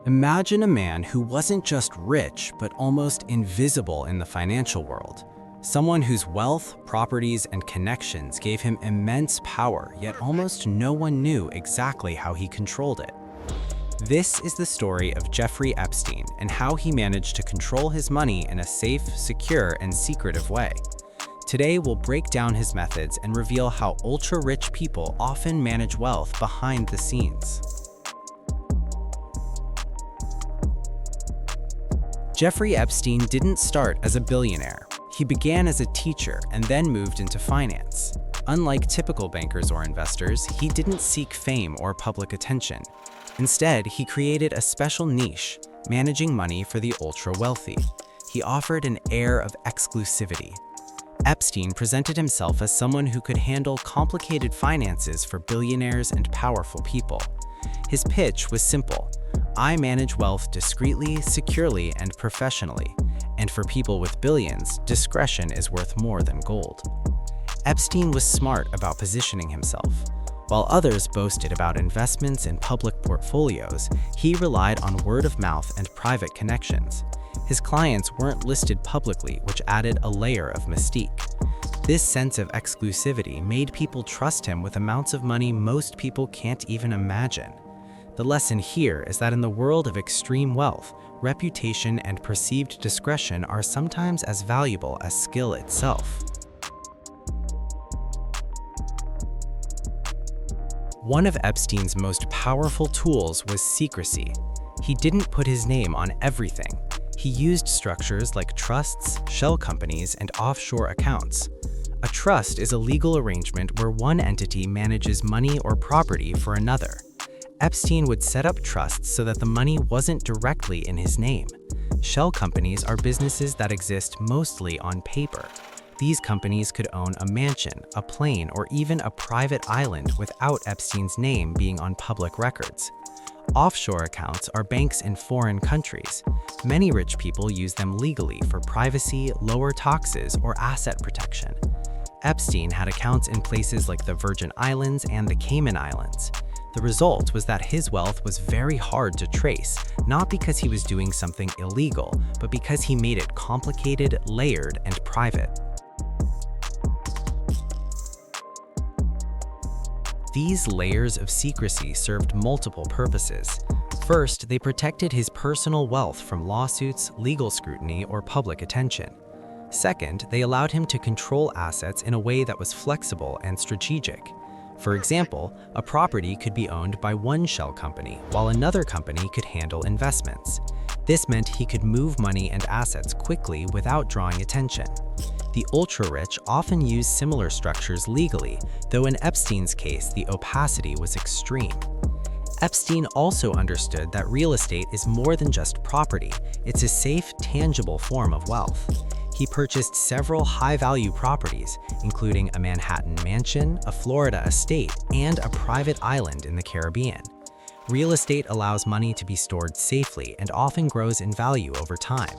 Imagine a man who wasn't just rich, but almost invisible in the financial world. Someone whose wealth, properties, and connections gave him immense power, yet almost no one knew exactly how he controlled it. This is the story of Jeffrey Epstein and how he managed to control his money in a safe, secure, and secretive way. Today, we'll break down his methods and reveal how ultra-rich people often manage wealth behind the scenes. Jeffrey Epstein didn't start as a billionaire. He began as a teacher and then moved into finance. Unlike typical bankers or investors, he didn't seek fame or public attention. Instead, he created a special niche, managing money for the ultra-wealthy. He offered an air of exclusivity. Epstein presented himself as someone who could handle complicated finances for billionaires and powerful people. His pitch was simple: I manage wealth discreetly, securely, and professionally. And for people with billions, discretion is worth more than gold. Epstein was smart about positioning himself. While others boasted about investments in public portfolios, he relied on word of mouth and private connections. His clients weren't listed publicly, which added a layer of mystique. This sense of exclusivity made people trust him with amounts of money most people can't even imagine. The lesson here is that in the world of extreme wealth, reputation and perceived discretion are sometimes as valuable as skill itself. One of Epstein's most powerful tools was secrecy. He didn't put his name on everything. He used structures like trusts, shell companies, and offshore accounts. A trust is a legal arrangement where one entity manages money or property for another. Epstein would set up trusts so that the money wasn't directly in his name. Shell companies are businesses that exist mostly on paper. These companies could own a mansion, a plane, or even a private island without Epstein's name being on public records. Offshore accounts are banks in foreign countries. Many rich people use them legally for privacy, lower taxes, or asset protection. Epstein had accounts in places like the Virgin Islands and the Cayman Islands. The result was that his wealth was very hard to trace, not because he was doing something illegal, but because he made it complicated, layered, and private. These layers of secrecy served multiple purposes. First, they protected his personal wealth from lawsuits, legal scrutiny, or public attention. Second, they allowed him to control assets in a way that was flexible and strategic. For example, a property could be owned by one shell company, while another company could handle investments. This meant he could move money and assets quickly without drawing attention. The ultra-rich often use similar structures legally, though in Epstein's case, the opacity was extreme. Epstein also understood that real estate is more than just property. It's a safe, tangible form of wealth. He purchased several high-value properties, including a Manhattan mansion, a Florida estate, and a private island in the Caribbean. Real estate allows money to be stored safely and often grows in value over time.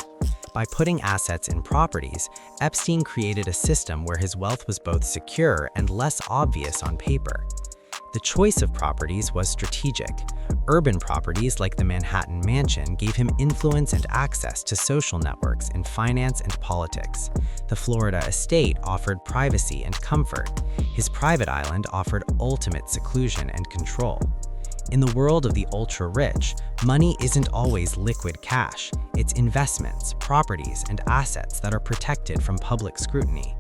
By putting assets in properties, Epstein created a system where his wealth was both secure and less obvious on paper. The choice of properties was strategic. Urban properties like the Manhattan mansion gave him influence and access to social networks in finance and politics. The Florida estate offered privacy and comfort. His private island offered ultimate seclusion and control. In the world of the ultra-rich, money isn't always liquid cash. It's investments, properties, and assets that are protected from public scrutiny.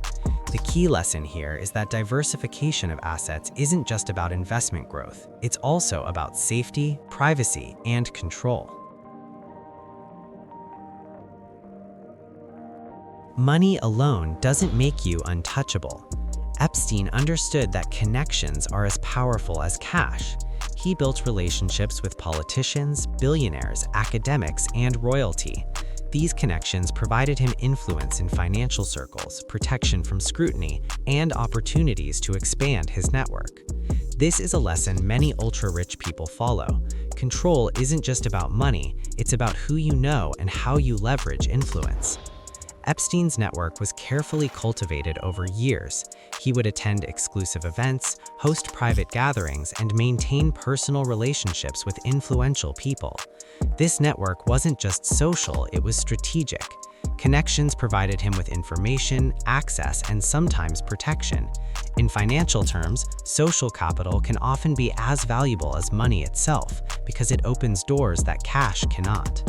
The key lesson here is that diversification of assets isn't just about investment growth. It's also about safety, privacy, and control. Money alone doesn't make you untouchable. Epstein understood that connections are as powerful as cash. He built relationships with politicians, billionaires, academics, and royalty. These connections provided him influence in financial circles, protection from scrutiny, and opportunities to expand his network. This is a lesson many ultra-rich people follow. Control isn't just about money, it's about who you know and how you leverage influence. Epstein's network was carefully cultivated over years. He would attend exclusive events, host private gatherings, and maintain personal relationships with influential people. This network wasn't just social, it was strategic. Connections provided him with information, access, and sometimes protection. In financial terms, social capital can often be as valuable as money itself because it opens doors that cash cannot.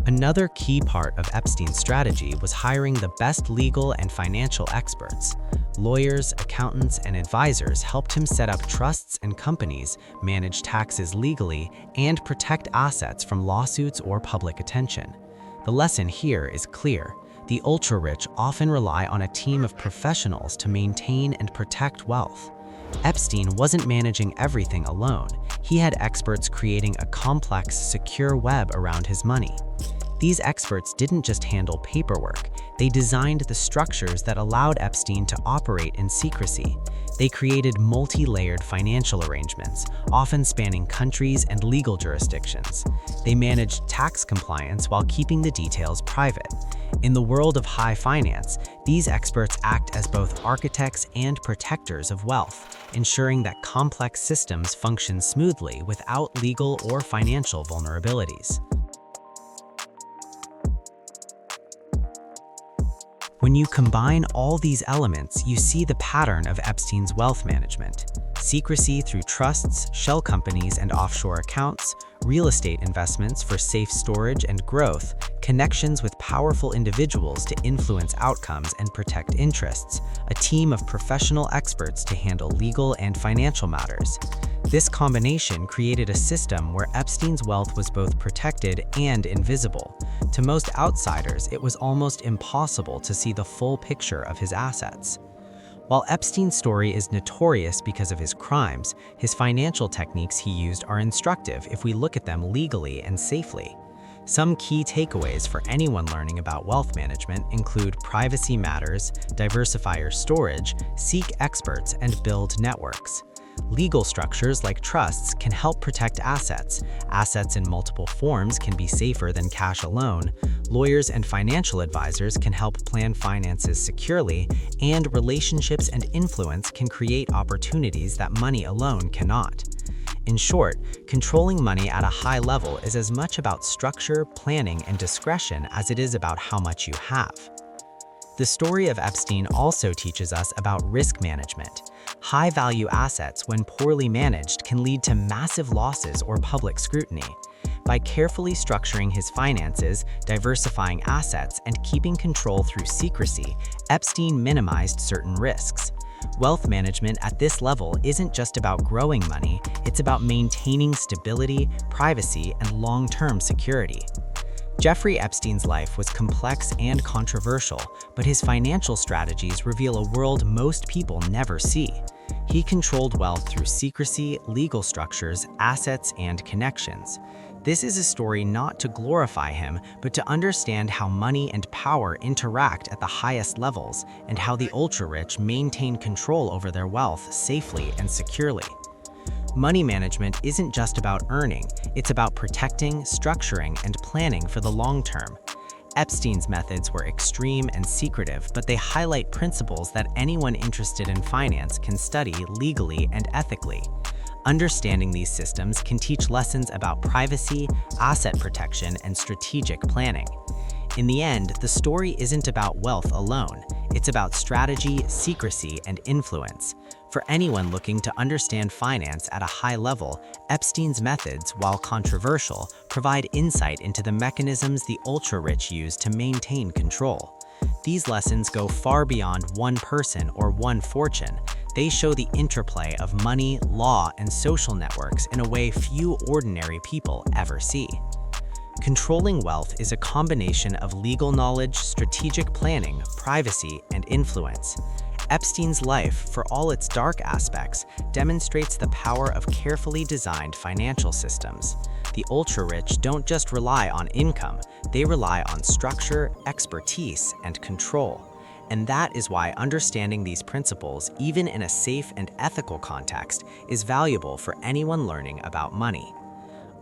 Another key part of Epstein's strategy was hiring the best legal and financial experts. Lawyers, accountants, and advisors helped him set up trusts and companies, manage taxes legally, and protect assets from lawsuits or public attention. The lesson here is clear. The ultra-rich often rely on a team of professionals to maintain and protect wealth. Epstein wasn't managing everything alone. He had experts creating a complex, secure web around his money. These experts didn't just handle paperwork, they designed the structures that allowed Epstein to operate in secrecy. They created multi-layered financial arrangements, often spanning countries and legal jurisdictions. They managed tax compliance while keeping the details private. In the world of high finance, these experts act as both architects and protectors of wealth, ensuring that complex systems function smoothly without legal or financial vulnerabilities. When you combine all these elements, you see the pattern of Epstein's wealth management. Secrecy through trusts, shell companies and offshore accounts, real estate investments for safe storage and growth, connections with powerful individuals to influence outcomes and protect interests, a team of professional experts to handle legal and financial matters. This combination created a system where Epstein's wealth was both protected and invisible. To most outsiders, it was almost impossible to see the full picture of his assets. While Epstein's story is notorious because of his crimes, his financial techniques he used are instructive if we look at them legally and safely. Some key takeaways for anyone learning about wealth management include privacy matters, diversify your storage, seek experts, and build networks. Legal structures like trusts can help protect assets. Assets in multiple forms can be safer than cash alone. Lawyers and financial advisors can help plan finances securely, and relationships and influence can create opportunities that money alone cannot. In short, controlling money at a high level is as much about structure, planning, and discretion as it is about how much you have. The story of Epstein also teaches us about risk management. High-value assets, when poorly managed, can lead to massive losses or public scrutiny. By carefully structuring his finances, diversifying assets, and keeping control through secrecy, Epstein minimized certain risks. Wealth management at this level isn't just about growing money, it's about maintaining stability, privacy, and long-term security. Jeffrey Epstein's life was complex and controversial, but his financial strategies reveal a world most people never see. He controlled wealth through secrecy, legal structures, assets, and connections. This is a story not to glorify him, but to understand how money and power interact at the highest levels, and how the ultra-rich maintain control over their wealth safely and securely. Money management isn't just about earning, it's about protecting, structuring, and planning for the long term. Epstein's methods were extreme and secretive, but they highlight principles that anyone interested in finance can study legally and ethically. Understanding these systems can teach lessons about privacy, asset protection, and strategic planning. In the end, the story isn't about wealth alone. It's about strategy, secrecy, and influence. For anyone looking to understand finance at a high level, Epstein's methods, while controversial, provide insight into the mechanisms the ultra-rich use to maintain control. These lessons go far beyond one person or one fortune. They show the interplay of money, law, and social networks in a way few ordinary people ever see. Controlling wealth is a combination of legal knowledge, strategic planning, privacy, and influence. Epstein's life, for all its dark aspects, demonstrates the power of carefully designed financial systems. The ultra-rich don't just rely on income, they rely on structure, expertise, and control. And that is why understanding these principles, even in a safe and ethical context, is valuable for anyone learning about money.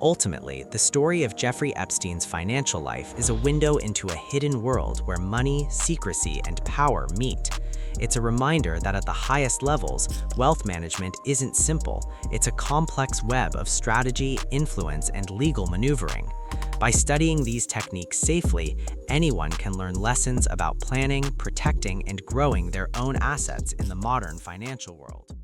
Ultimately, the story of Jeffrey Epstein's financial life is a window into a hidden world where money, secrecy, and power meet. It's a reminder that at the highest levels, wealth management isn't simple. It's a complex web of strategy, influence, and legal maneuvering. By studying these techniques safely, anyone can learn lessons about planning, protecting, and growing their own assets in the modern financial world.